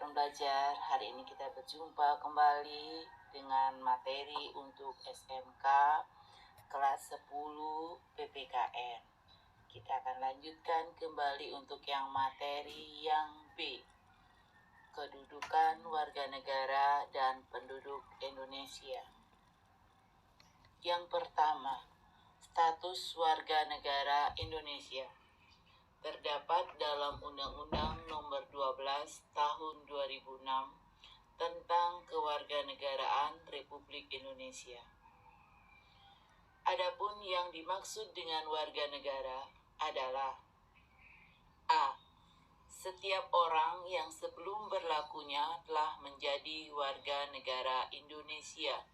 rekan belajar, hari ini kita berjumpa kembali dengan materi untuk SMK kelas 10 PPKN. Kita akan lanjutkan kembali untuk yang materi yang B, kedudukan warga negara dan penduduk Indonesia. Yang pertama, status warga negara Indonesia terdapat dalam Undang-Undang Nomor 12 Tahun 2006 tentang Kewarganegaraan Republik Indonesia. Adapun yang dimaksud dengan warga negara adalah A. Setiap orang yang sebelum berlakunya telah menjadi warga negara Indonesia.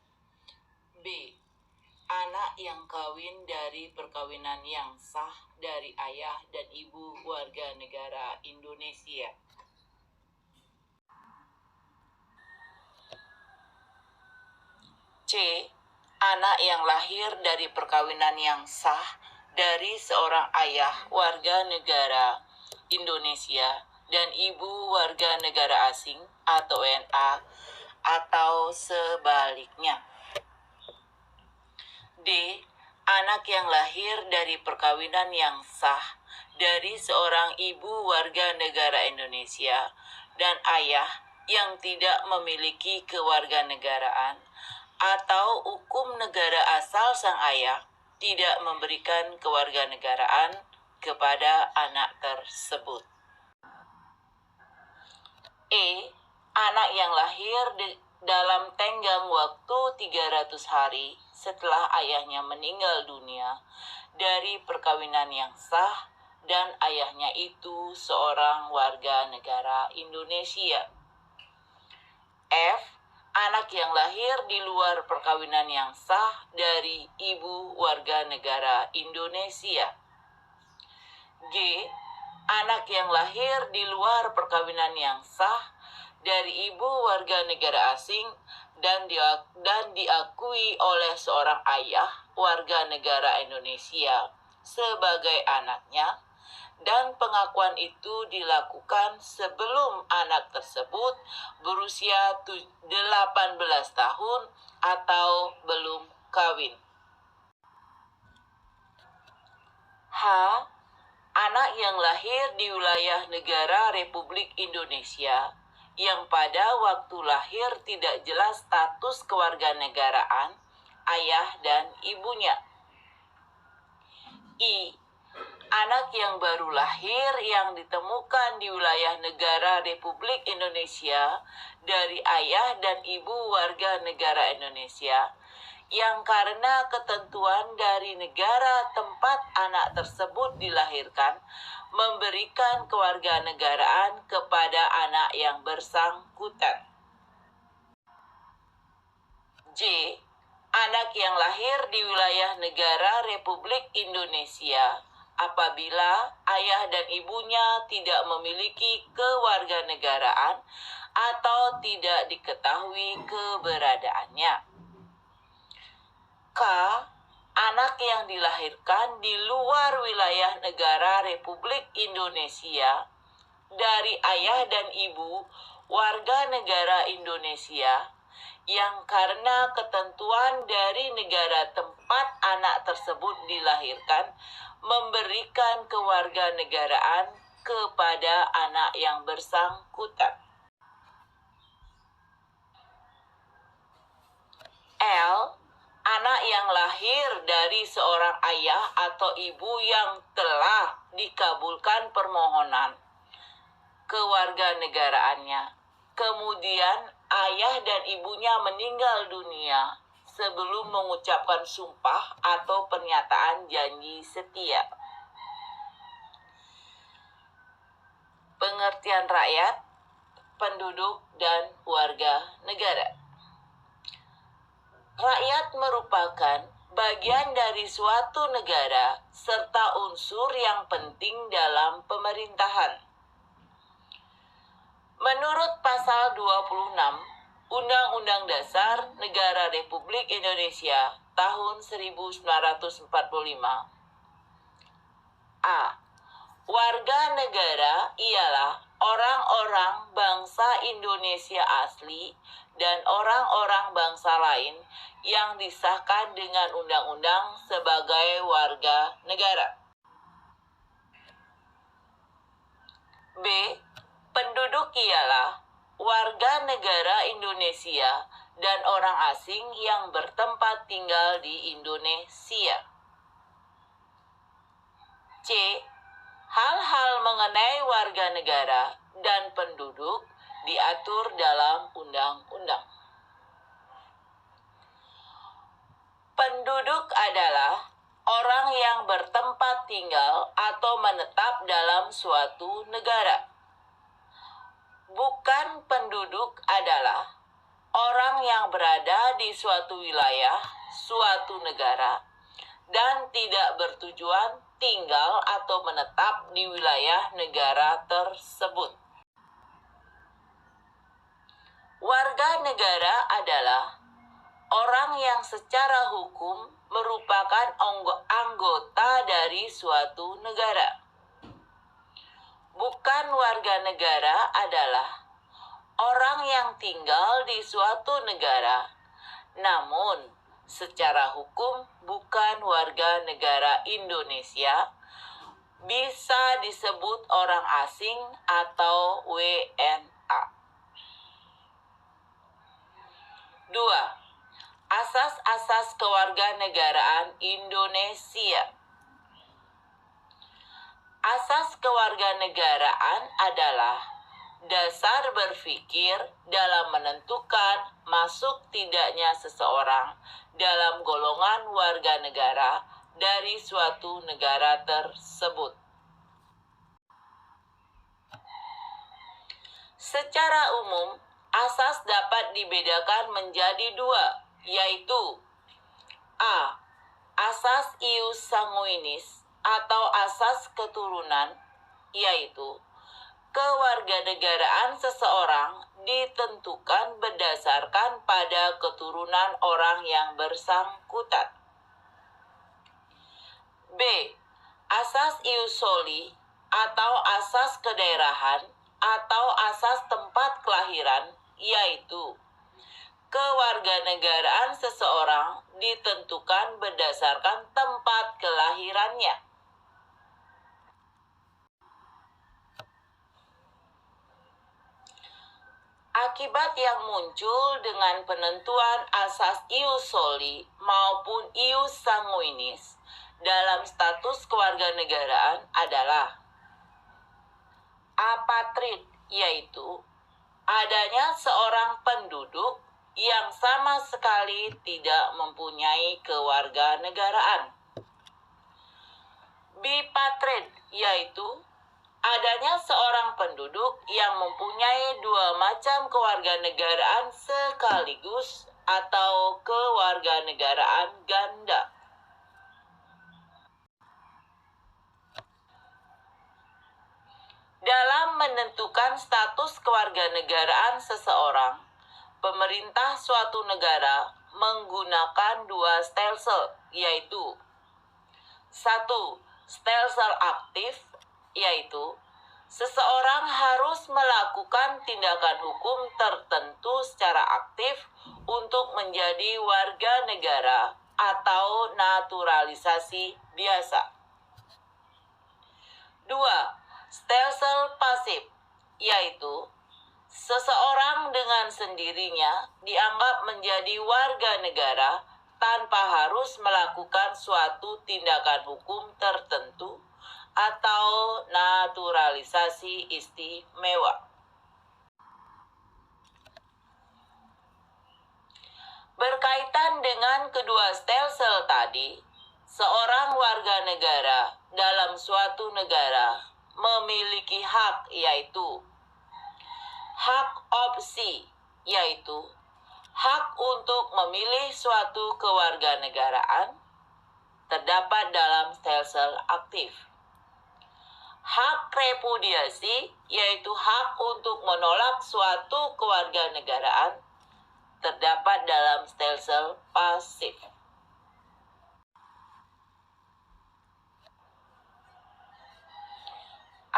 B. Anak yang kawin dari perkawinan yang sah dari ayah dan ibu warga negara Indonesia. C. Anak yang lahir dari perkawinan yang sah dari seorang ayah warga negara Indonesia dan ibu warga negara asing atau WNA atau sebaliknya. D. Anak yang lahir dari perkawinan yang sah dari seorang ibu warga negara Indonesia dan ayah yang tidak memiliki kewarganegaraan atau hukum negara asal sang ayah tidak memberikan kewarganegaraan kepada anak tersebut. E. Anak yang lahir dalam tenggang waktu 300 hari setelah ayahnya meninggal dunia dari perkawinan yang sah dan ayahnya itu seorang warga negara Indonesia. F. Anak yang lahir di luar perkawinan yang sah dari ibu warga negara Indonesia. G. Anak yang lahir di luar perkawinan yang sah dari ibu warga negara asing dan diakui oleh seorang ayah warga negara Indonesia sebagai anaknya, dan pengakuan itu dilakukan sebelum anak tersebut berusia 18 tahun atau belum kawin. H. Anak yang lahir di wilayah negara Republik Indonesia yang pada waktu lahir tidak jelas status kewarganegaraan ayah dan ibunya. I. Anak yang baru lahir yang ditemukan di wilayah negara Republik Indonesia dari ayah dan ibu warga negara Indonesia yang karena ketentuan dari negara tempat anak tersebut dilahirkan memberikan kewarganegaraan kepada anak yang bersangkutan. J. Anak yang lahir di wilayah negara Republik Indonesia apabila ayah dan ibunya tidak memiliki kewarganegaraan atau tidak diketahui keberadaannya. K. Anak yang dilahirkan di luar wilayah negara Republik Indonesia dari ayah dan ibu warga negara Indonesia yang karena ketentuan dari negara tempat anak tersebut dilahirkan memberikan kewarganegaraan kepada anak yang bersangkutan. L. Anak yang lahir dari seorang ayah atau ibu yang telah dikabulkan permohonan kewarganegaraannya, kemudian ayah dan ibunya meninggal dunia sebelum mengucapkan sumpah atau pernyataan janji setia. Pengertian rakyat, penduduk, dan warga negara. Rakyat merupakan bagian dari suatu negara serta unsur yang penting dalam pemerintahan. Menurut pasal 26 Undang-Undang Dasar Negara Republik Indonesia tahun 1945. A. Warga negara ialah orang-orang bangsa Indonesia asli dan orang-orang bangsa lain yang disahkan dengan undang-undang sebagai warga negara. B. Penduduk ialah warga negara Indonesia dan orang asing yang bertempat tinggal di Indonesia. C. Hal-hal mengenai warga negara dan penduduk diatur dalam undang-undang. Penduduk adalah orang yang bertempat tinggal atau menetap dalam suatu negara. Bukan penduduk adalah orang yang berada di suatu wilayah, suatu negara, dan tidak bertujuan tinggal atau menetap di wilayah negara tersebut. Warga negara adalah orang yang secara hukum merupakan anggota dari suatu negara. Bukan warga negara adalah orang yang tinggal di suatu negara, namun secara hukum bukan warga negara Indonesia, bisa disebut orang asing atau WNA. 2. Asas-asas kewarganegaraan Indonesia. Asas kewarganegaraan adalah dasar berpikir dalam menentukan masuk tidaknya seseorang dalam golongan warga negara dari suatu negara tersebut. Secara umum, asas dapat dibedakan menjadi dua, yaitu A. Asas ius sanguinis atau asas keturunan, yaitu kewarganegaraan seseorang ditentukan berdasarkan pada keturunan orang yang bersangkutan. B. Asas ius soli atau asas kedaerahan atau asas tempat kelahiran, yaitu kewarganegaraan seseorang ditentukan berdasarkan tempat kelahirannya. Akibat yang muncul dengan penentuan asas ius soli maupun ius sanguinis dalam status kewarganegaraan adalah apatrid, yaitu adanya seorang penduduk yang sama sekali tidak mempunyai kewarganegaraan. Bipatrid, yaitu adanya seorang penduduk yang mempunyai dua macam kewarganegaraan sekaligus atau kewarganegaraan ganda. Dalam menentukan status kewarganegaraan seseorang, pemerintah suatu negara menggunakan dua stelsel, yaitu 1. Stelsel aktif, yaitu seseorang harus melakukan tindakan hukum tertentu secara aktif untuk menjadi warga negara atau naturalisasi biasa. 2. Stelsel pasif, yaitu seseorang dengan sendirinya dianggap menjadi warga negara tanpa harus melakukan suatu tindakan hukum tertentu atau naturalisasi istimewa. Berkaitan dengan kedua stelsel tadi, seorang warga negara dalam suatu negara memiliki hak, yaitu hak opsi, yaitu hak untuk memilih suatu kewarganegaraan, terdapat dalam stelsel aktif. Hak repudiasi, yaitu hak untuk menolak suatu kewarganegaraan, terdapat dalam stelsel pasif.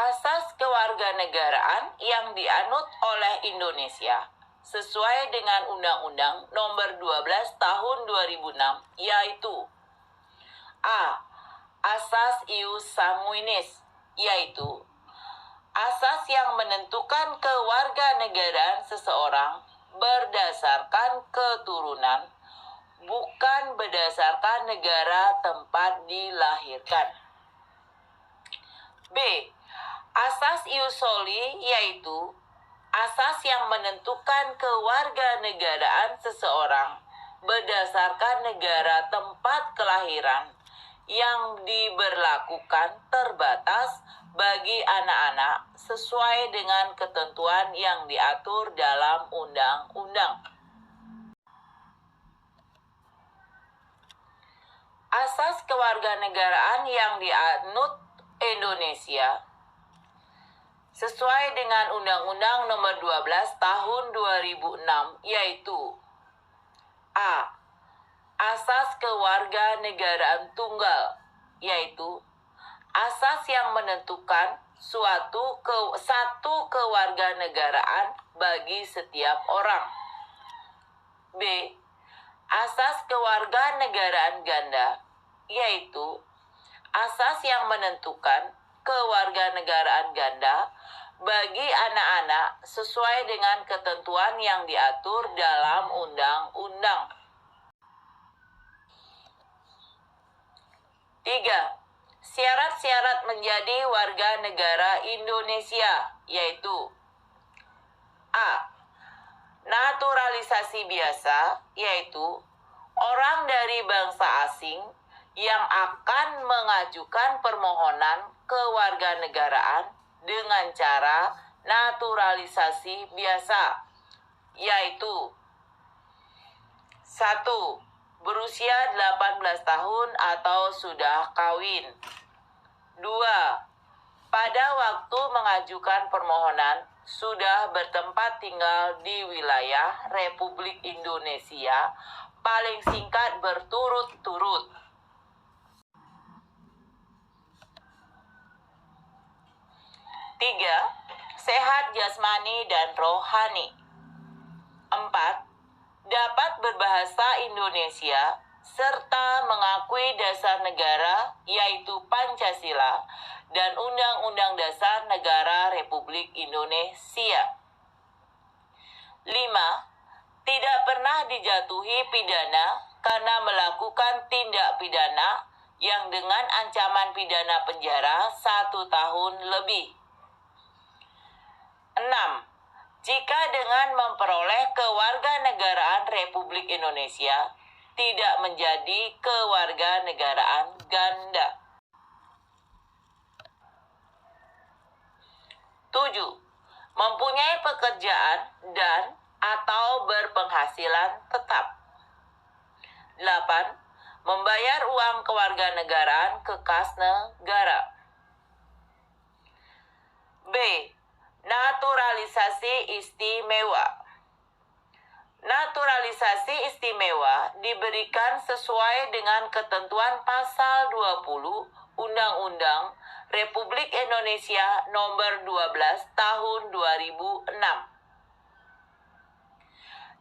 Asas kewarganegaraan yang dianut oleh Indonesia sesuai dengan Undang-Undang Nomor 12 Tahun 2006 yaitu A. Asas ius sanguinis, yaitu asas yang menentukan kewarganegaraan seseorang berdasarkan keturunan, bukan berdasarkan negara tempat dilahirkan. B. Asas ius soli, yaitu asas yang menentukan kewarganegaraan seseorang berdasarkan negara tempat kelahiran yang diberlakukan terbatas bagi anak-anak sesuai dengan ketentuan yang diatur dalam undang-undang. Asas kewarganegaraan yang dianut Indonesia sesuai dengan Undang-Undang Nomor 12 Tahun 2006 yaitu A. Asas kewarganegaraan tunggal, yaitu asas yang menentukan satu kewarganegaraan bagi setiap orang. B. Asas kewarganegaraan ganda, yaitu asas yang menentukan kewarganegaraan ganda bagi anak-anak sesuai dengan ketentuan yang diatur dalam undang-undang. 3. Syarat-syarat menjadi warga negara Indonesia, yaitu A. Naturalisasi biasa, yaitu orang dari bangsa asing yang akan mengajukan permohonan kewarganegaraan dengan cara naturalisasi biasa, yaitu 1. Berusia 18 tahun atau sudah kawin. 2. Pada waktu mengajukan permohonan sudah bertempat tinggal di wilayah Republik Indonesia paling singkat berturut-turut. 3. Sehat jasmani dan rohani. 4. Dapat berbahasa Indonesia serta mengakui dasar negara yaitu Pancasila dan Undang-Undang Dasar Negara Republik Indonesia. 5. Tidak pernah dijatuhi pidana karena melakukan tindak pidana yang dengan ancaman pidana penjara 1 tahun lebih. 6. Jika dengan memperoleh kewarganegaraan Republik Indonesia tidak menjadi kewarganegaraan ganda. 7. Mempunyai pekerjaan dan atau berpenghasilan tetap. 8. Membayar uang kewarganegaraan ke kas negara. B. Naturalisasi istimewa. Naturalisasi istimewa diberikan sesuai dengan ketentuan pasal 20 Undang-Undang Republik Indonesia Nomor 12 Tahun 2006.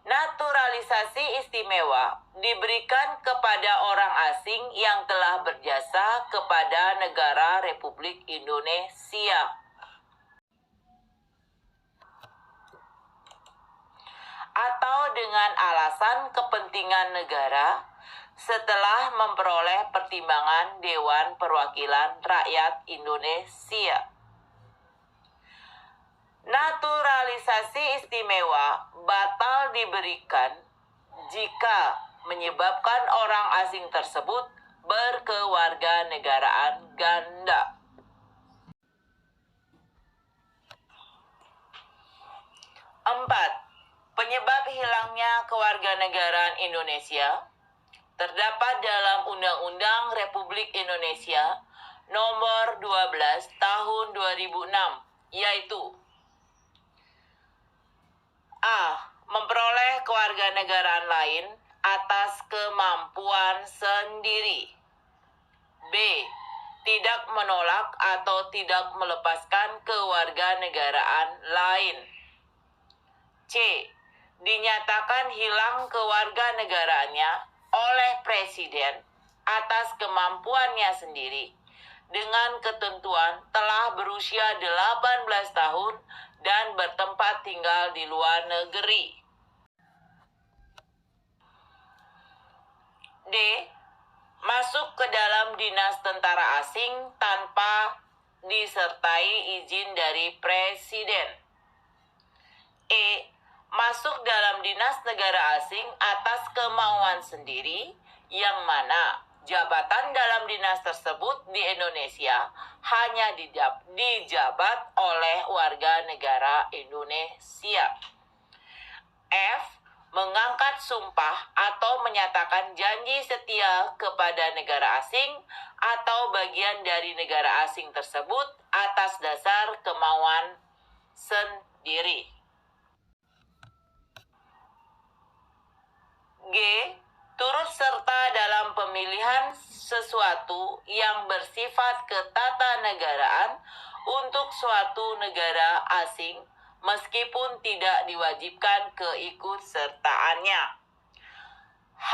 Naturalisasi istimewa diberikan kepada orang asing yang telah berjasa kepada negara Republik Indonesia atau dengan alasan kepentingan negara setelah memperoleh pertimbangan Dewan Perwakilan Rakyat Indonesia. Naturalisasi istimewa batal diberikan jika menyebabkan orang asing tersebut berkewarganegaraan ganda. 4. Penyebab hilangnya kewarganegaraan Indonesia terdapat dalam Undang-Undang Republik Indonesia Nomor 12 Tahun 2006, yaitu A. Memperoleh kewarganegaraan lain atas kemampuan sendiri. B. tidak menolak atau tidak melepaskan kewarganegaraan lain. C. Dinyatakan hilang kewarganegaraannya oleh Presiden atas kemampuannya sendiri dengan ketentuan telah berusia 18 tahun dan bertempat tinggal di luar negeri. D. Masuk ke dalam dinas tentara asing tanpa disertai izin dari Presiden. E. Masuk dalam dinas negara asing atas kemauan sendiri, yang mana jabatan dalam dinas tersebut di Indonesia hanya dijabat oleh warga negara Indonesia. F. Mengangkat sumpah atau menyatakan janji setia kepada negara asing atau bagian dari negara asing tersebut atas dasar kemauan sendiri. G. Turut serta dalam pemilihan sesuatu yang bersifat ketatanegaraan untuk suatu negara asing meskipun tidak diwajibkan keikutsertaannya. H.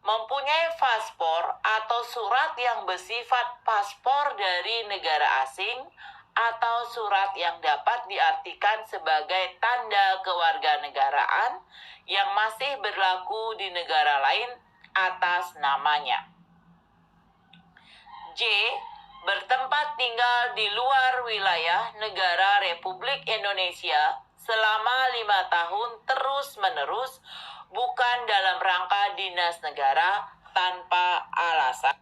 Mempunyai paspor atau surat yang bersifat paspor dari negara asing atau surat yang dapat diartikan sebagai tanda kewarganegaraan yang masih berlaku di negara lain atas namanya. J. Bertempat tinggal di luar wilayah negara Republik Indonesia selama 5 tahun terus-menerus, bukan dalam rangka dinas negara tanpa alasan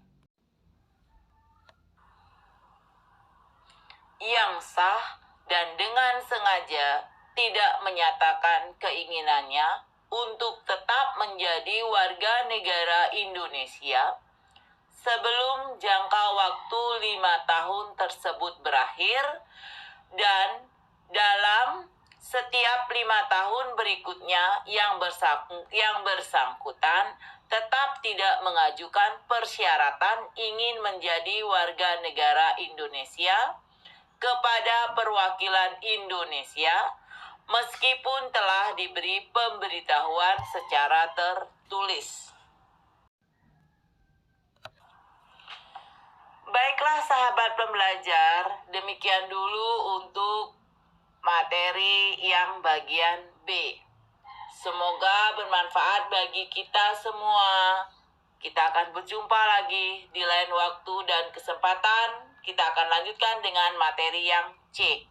yang sah dan dengan sengaja tidak menyatakan keinginannya untuk tetap menjadi warga negara Indonesia sebelum jangka waktu 5 tahun tersebut berakhir, dan dalam setiap 5 tahun berikutnya yang bersangkutan tetap tidak mengajukan persyaratan ingin menjadi warga negara Indonesia kepada perwakilan Indonesia meskipun telah diberi pemberitahuan secara tertulis. Baiklah sahabat pembelajar, demikian dulu untuk materi yang bagian B. Semoga bermanfaat bagi kita semua. Kita akan berjumpa lagi di lain waktu dan kesempatan. Kita akan lanjutkan dengan materi yang C.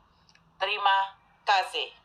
Terima kasih.